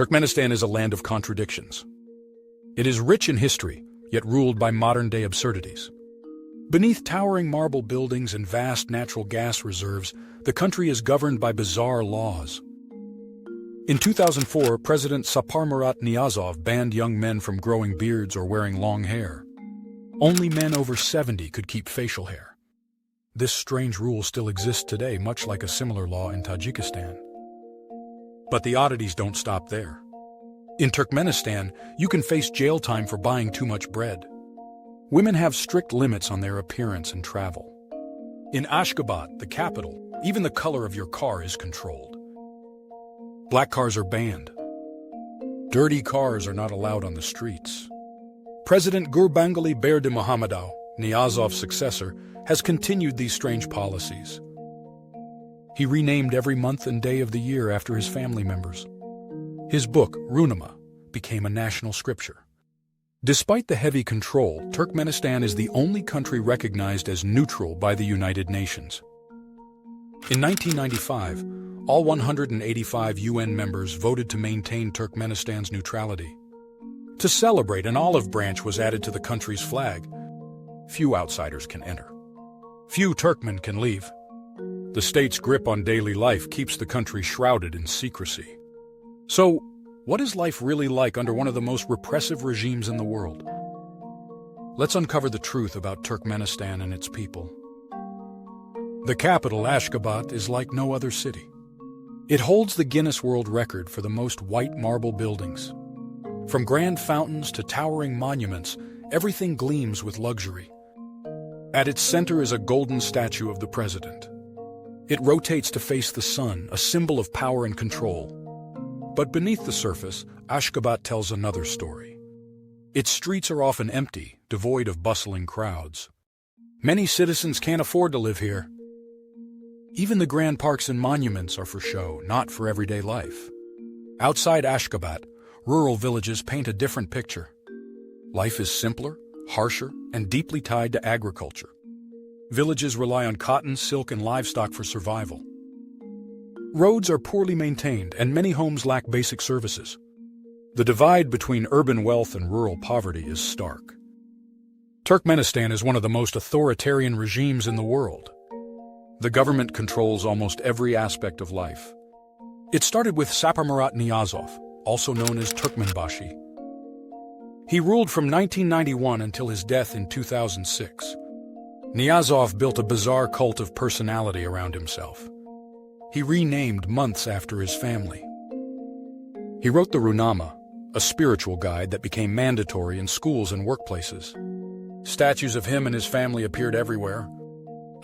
Turkmenistan is a land of contradictions. It is rich in history, yet ruled by modern-day absurdities. Beneath towering marble buildings and vast natural gas reserves, the country is governed by bizarre laws. In 2004, President Saparmurat Niyazov banned young men from growing beards or wearing long hair. Only men over 70 could keep facial hair. This strange rule still exists today, much like a similar law in Tajikistan. But the oddities don't stop there. In Turkmenistan, you can face jail time for buying too much bread. Women have strict limits on their appearance and travel. In Ashgabat, the capital, even the color of your car is controlled. Black cars are banned. Dirty cars are not allowed on the streets. President Gurbanguly Berdimuhamedow, Niyazov's successor, has continued these strange policies. He renamed every month and day of the year after his family members. His book, Runama, became a national scripture. Despite the heavy control, Turkmenistan is the only country recognized as neutral by the United Nations. In 1995, all 185 UN members voted to maintain Turkmenistan's neutrality. To celebrate, an olive branch was added to the country's flag. Few outsiders can enter. Few Turkmen can leave. The state's grip on daily life keeps the country shrouded in secrecy. So, what is life really like under one of the most repressive regimes in the world? Let's uncover the truth about Turkmenistan and its people. The capital, Ashgabat, is like no other city. It holds the Guinness World Record for the most white marble buildings. From grand fountains to towering monuments, everything gleams with luxury. At its center is a golden statue of the president. It rotates to face the sun, a symbol of power and control. But beneath the surface, Ashgabat tells another story. Its streets are often empty, devoid of bustling crowds. Many citizens can't afford to live here. Even the grand parks and monuments are for show, not for everyday life. Outside Ashgabat, rural villages paint a different picture. Life is simpler, harsher, and deeply tied to agriculture. Villages rely on cotton, silk, and livestock for survival. Roads are poorly maintained, and many homes lack basic services. The divide between urban wealth and rural poverty is stark. Turkmenistan is one of the most authoritarian regimes in the world. The government controls almost every aspect of life. It started with Saparmurat Niyazov, also known as Turkmenbashi. He ruled from 1991 until his death in 2006. Niyazov built a bizarre cult of personality around himself. He renamed months after his family. He wrote the Runama, a spiritual guide that became mandatory in schools and workplaces. Statues of him and his family appeared everywhere.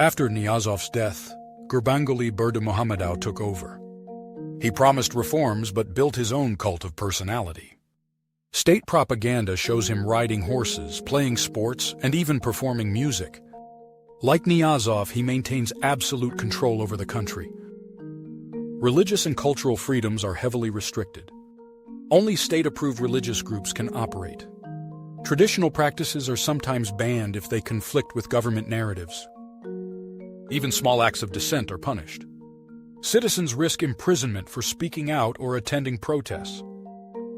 After Niyazov's death, Gurbanguly Berdimuhamedow took over. He promised reforms but built his own cult of personality. State propaganda shows him riding horses, playing sports, and even performing music. Like Niyazov, he maintains absolute control over the country. Religious and cultural freedoms are heavily restricted. Only state-approved religious groups can operate. Traditional practices are sometimes banned if they conflict with government narratives. Even small acts of dissent are punished. Citizens risk imprisonment for speaking out or attending protests.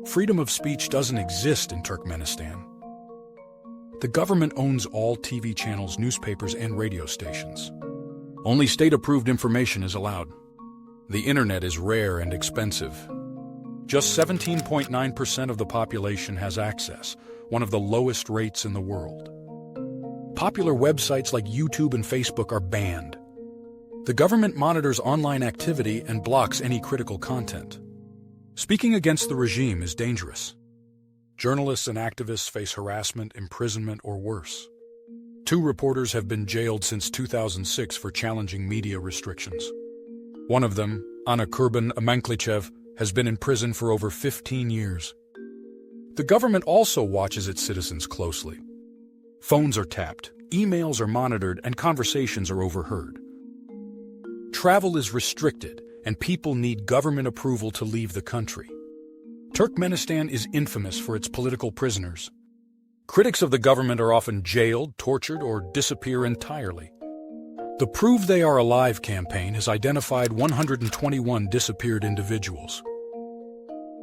Freedom of speech doesn't exist in Turkmenistan. The government owns all TV channels, newspapers, and radio stations. Only state-approved information is allowed. The internet is rare and expensive. Just 17.9% of the population has access, one of the lowest rates in the world. Popular websites like YouTube and Facebook are banned. The government monitors online activity and blocks any critical content. Speaking against the regime is dangerous. Journalists and activists face harassment, imprisonment, or worse. 2 reporters have been jailed since 2006 for challenging media restrictions. One of them, Anna Kurban-Amanklichev, has been in prison for over 15 years. The government also watches its citizens closely. Phones are tapped, emails are monitored, and conversations are overheard. Travel is restricted, and people need government approval to leave the country. Turkmenistan is infamous for its political prisoners. Critics of the government are often jailed, tortured, or disappear entirely. The Prove They Are Alive campaign has identified 121 disappeared individuals.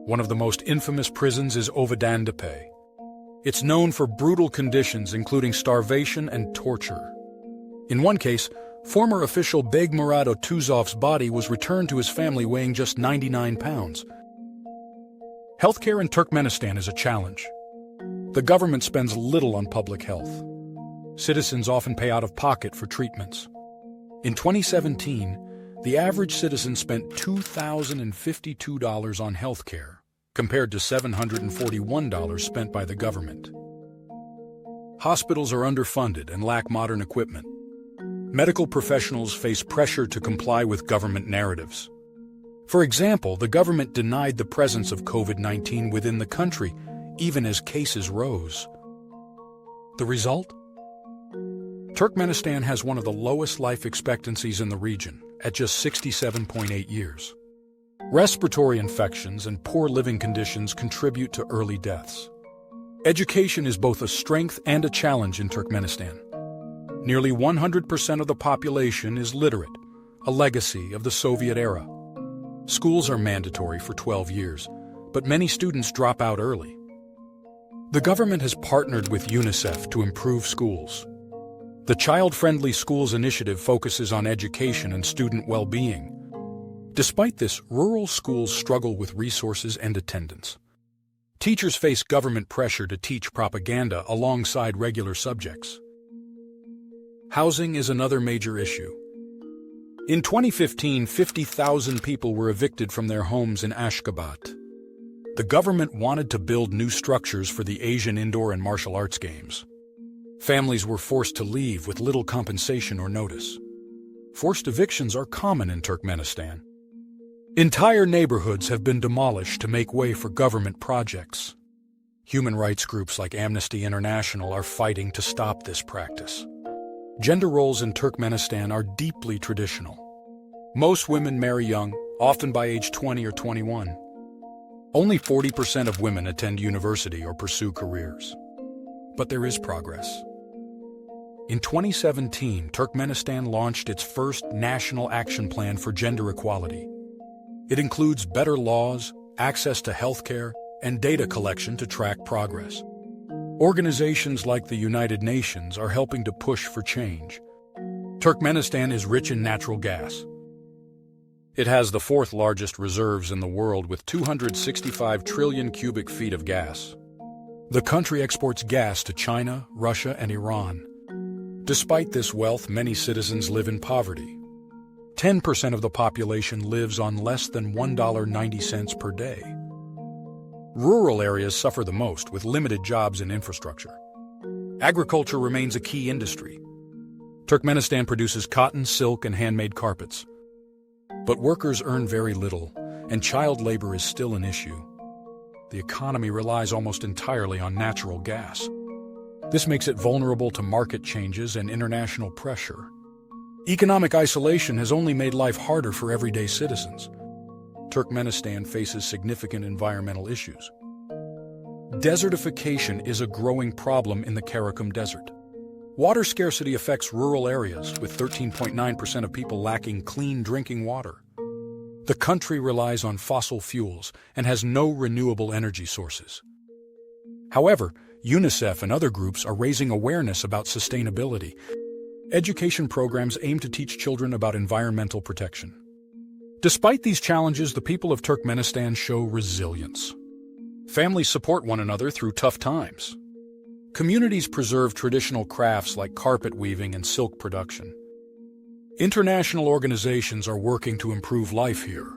One of the most infamous prisons is Ovadhantepe. It's known for brutal conditions including starvation and torture. In one case, former official Begmurat Otuzov's body was returned to his family weighing just 99 pounds. Healthcare in Turkmenistan is a challenge. The government spends little on public health. Citizens often pay out of pocket for treatments. In 2017, the average citizen spent $2,052 on healthcare, compared to $741 spent by the government. Hospitals are underfunded and lack modern equipment. Medical professionals face pressure to comply with government narratives. For example, the government denied the presence of COVID-19 within the country, even as cases rose. The result? Turkmenistan has one of the lowest life expectancies in the region, at just 67.8 years. Respiratory infections and poor living conditions contribute to early deaths. Education is both a strength and a challenge in Turkmenistan. Nearly 100% of the population is literate, a legacy of the Soviet era. Schools are mandatory for 12 years, but many students drop out early. The government has partnered with UNICEF to improve schools. The Child-Friendly Schools Initiative focuses on education and student well-being. Despite this, rural schools struggle with resources and attendance. Teachers face government pressure to teach propaganda alongside regular subjects. Housing is another major issue. In 2015, 50,000 people were evicted from their homes in Ashgabat. The government wanted to build new structures for the Asian Indoor and Martial Arts Games. Families were forced to leave with little compensation or notice. Forced evictions are common in Turkmenistan. Entire neighborhoods have been demolished to make way for government projects. Human rights groups like Amnesty International are fighting to stop this practice. Gender roles in Turkmenistan are deeply traditional. Most women marry young, often by age 20 or 21. Only 40% of women attend university or pursue careers. But there is progress. In 2017, Turkmenistan launched its first national action plan for gender equality. It includes better laws, access to healthcare, and data collection to track progress. Organizations like the United Nations are helping to push for change. Turkmenistan is rich in natural gas. It has the fourth largest reserves in the world with 265 trillion cubic feet of gas. The country exports gas to China, Russia, and Iran. Despite this wealth, many citizens live in poverty. 10% of the population lives on less than $1.90 per day. Rural areas suffer the most, with limited jobs and infrastructure. Agriculture remains a key industry. Turkmenistan produces cotton, silk, and handmade carpets. But workers earn very little, and child labor is still an issue. The economy relies almost entirely on natural gas. This makes it vulnerable to market changes and international pressure. Economic isolation has only made life harder for everyday citizens. Turkmenistan faces significant environmental issues. Desertification is a growing problem in the Karakum Desert. Water scarcity affects rural areas, with 13.9% of people lacking clean drinking water. The country relies on fossil fuels and has no renewable energy sources. However, UNICEF and other groups are raising awareness about sustainability. Education programs aim to teach children about environmental protection. Despite these challenges, the people of Turkmenistan show resilience. Families support one another through tough times. Communities preserve traditional crafts like carpet weaving and silk production. International organizations are working to improve life here.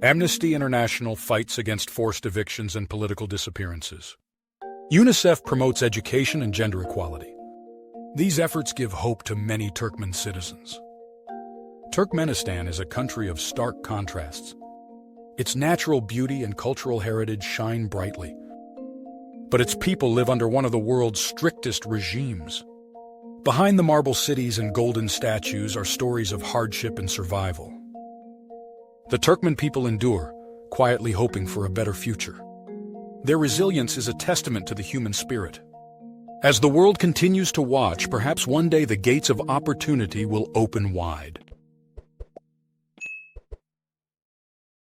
Amnesty International fights against forced evictions and political disappearances. UNICEF promotes education and gender equality. These efforts give hope to many Turkmen citizens. Turkmenistan is a country of stark contrasts. Its natural beauty and cultural heritage shine brightly. But its people live under one of the world's strictest regimes. Behind the marble cities and golden statues are stories of hardship and survival. The Turkmen people endure, quietly hoping for a better future. Their resilience is a testament to the human spirit. As the world continues to watch, perhaps one day the gates of opportunity will open wide.